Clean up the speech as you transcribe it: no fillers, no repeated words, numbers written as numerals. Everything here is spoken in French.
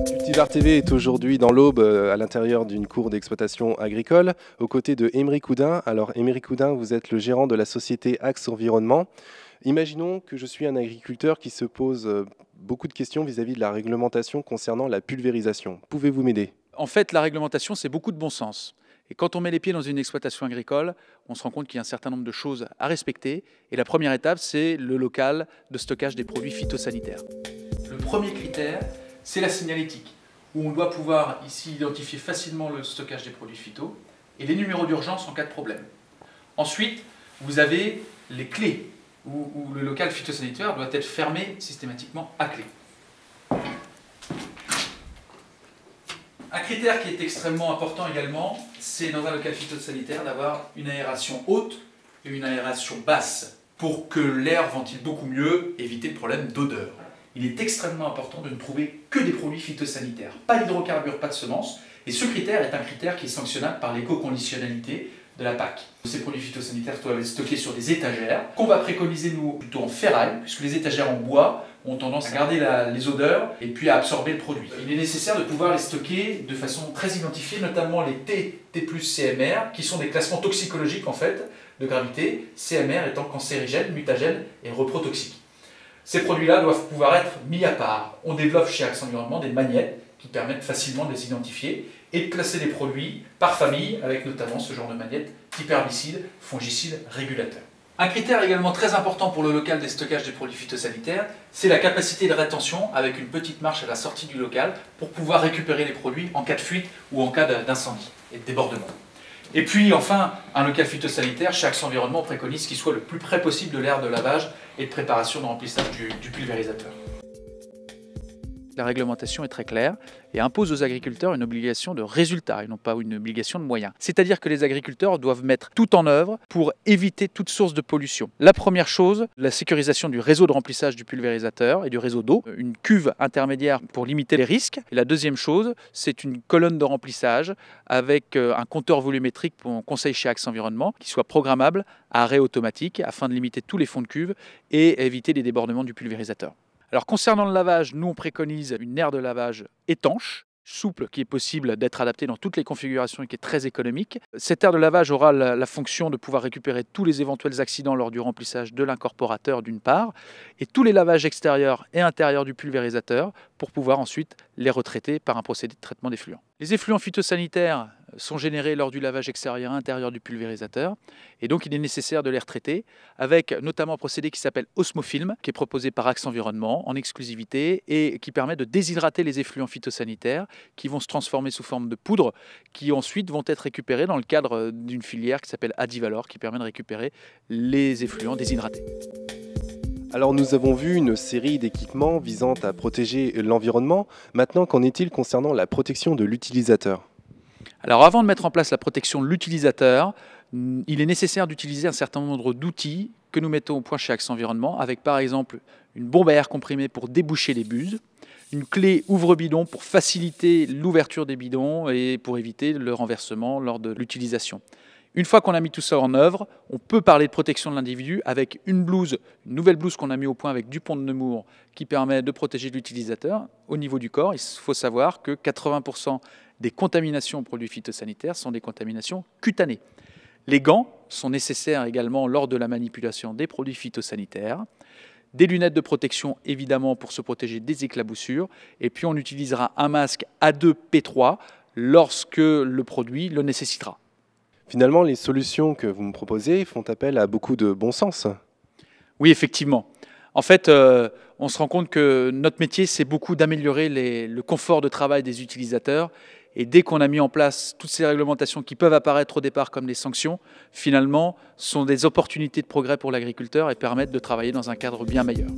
Cultivar TV est aujourd'hui dans l'Aube, à l'intérieur d'une cour d'exploitation agricole, aux côtés de Aymeric Oudin. Alors Aymeric Oudin, vous êtes le gérant de la société Axe Environnement. Imaginons que je suis un agriculteur qui se pose beaucoup de questions vis-à-vis de la réglementation concernant la pulvérisation. Pouvez-vous m'aider? En fait, la réglementation, c'est beaucoup de bon sens. Et quand on met les pieds dans une exploitation agricole, on se rend compte qu'il y a un certain nombre de choses à respecter. Et la première étape, c'est le local de stockage des produits phytosanitaires. Le premier critère, c'est la signalétique, où on doit pouvoir ici identifier facilement le stockage des produits phyto et les numéros d'urgence en cas de problème. Ensuite, vous avez les clés, où le local phytosanitaire doit être fermé systématiquement à clé. Un critère qui est extrêmement important également, c'est dans un local phytosanitaire d'avoir une aération haute et une aération basse pour que l'air ventile beaucoup mieux, éviter le problème d'odeur. Il est extrêmement important de ne trouver que des produits phytosanitaires, pas d'hydrocarbures, pas de semences, et ce critère est un critère qui est sanctionnable par l'éco-conditionnalité de la PAC. Ces produits phytosanitaires doivent être stockés sur des étagères, qu'on va préconiser nous plutôt en ferraille, puisque les étagères en bois ont tendance à garder les odeurs et puis à absorber le produit. Il est nécessaire de pouvoir les stocker de façon très identifiée, notamment les T plus CMR, qui sont des classements toxicologiques en fait, de gravité, CMR étant cancérigène, mutagène et reprotoxique. Ces produits-là doivent pouvoir être mis à part. On développe chez Axe Environnement des magnettes qui permettent facilement de les identifier et de classer les produits par famille, avec notamment ce genre de magnettes type herbicide, fongicide, régulateur. Un critère également très important pour le local des stockages des produits phytosanitaires, c'est la capacité de rétention avec une petite marche à la sortie du local pour pouvoir récupérer les produits en cas de fuite ou en cas d'incendie et de débordement. Et puis enfin, un local phytosanitaire, chez Axe Environnement préconise qu'il soit le plus près possible de l'aire de lavage et de préparation de remplissage du pulvérisateur. La réglementation est très claire et impose aux agriculteurs une obligation de résultat et non pas une obligation de moyens. C'est-à-dire que les agriculteurs doivent mettre tout en œuvre pour éviter toute source de pollution. La première chose, la sécurisation du réseau de remplissage du pulvérisateur et du réseau d'eau, une cuve intermédiaire pour limiter les risques. Et la deuxième chose, c'est une colonne de remplissage avec un compteur volumétrique qu'on conseille chez Axe Environnement qui soit programmable à arrêt automatique afin de limiter tous les fonds de cuve et éviter les débordements du pulvérisateur. Alors concernant le lavage, nous on préconise une aire de lavage étanche, souple, qui est possible d'être adaptée dans toutes les configurations et qui est très économique. Cette aire de lavage aura la fonction de pouvoir récupérer tous les éventuels accidents lors du remplissage de l'incorporateur d'une part, et tous les lavages extérieurs et intérieurs du pulvérisateur pour pouvoir ensuite les retraiter par un procédé de traitement d'effluents. Les effluents phytosanitaires sont générés lors du lavage extérieur et intérieur du pulvérisateur et donc il est nécessaire de les retraiter avec notamment un procédé qui s'appelle Osmofilm qui est proposé par Axe Environnement en exclusivité et qui permet de déshydrater les effluents phytosanitaires qui vont se transformer sous forme de poudre qui ensuite vont être récupérés dans le cadre d'une filière qui s'appelle Adivalor qui permet de récupérer les effluents déshydratés. Alors nous avons vu une série d'équipements visant à protéger l'environnement. Maintenant, qu'en est-il concernant la protection de l'utilisateur ? Alors avant de mettre en place la protection de l'utilisateur, il est nécessaire d'utiliser un certain nombre d'outils que nous mettons au point chez Axe Environnement, avec par exemple une bombe à air comprimée pour déboucher les buses, une clé ouvre-bidon pour faciliter l'ouverture des bidons et pour éviter le renversement lors de l'utilisation. Une fois qu'on a mis tout ça en œuvre, on peut parler de protection de l'individu avec une nouvelle blouse qu'on a mis au point avec Dupont de Nemours qui permet de protéger l'utilisateur au niveau du corps. Il faut savoir que 80% des contaminations aux produits phytosanitaires sont des contaminations cutanées. Les gants sont nécessaires également lors de la manipulation des produits phytosanitaires. Des lunettes de protection évidemment pour se protéger des éclaboussures. Et puis on utilisera un masque A2P3 lorsque le produit le nécessitera. Finalement, les solutions que vous me proposez font appel à beaucoup de bon sens. Oui, effectivement. En fait, on se rend compte que notre métier, c'est beaucoup d'améliorer le confort de travail des utilisateurs. Et dès qu'on a mis en place toutes ces réglementations qui peuvent apparaître au départ comme des sanctions, finalement, sont des opportunités de progrès pour l'agriculteur et permettent de travailler dans un cadre bien meilleur.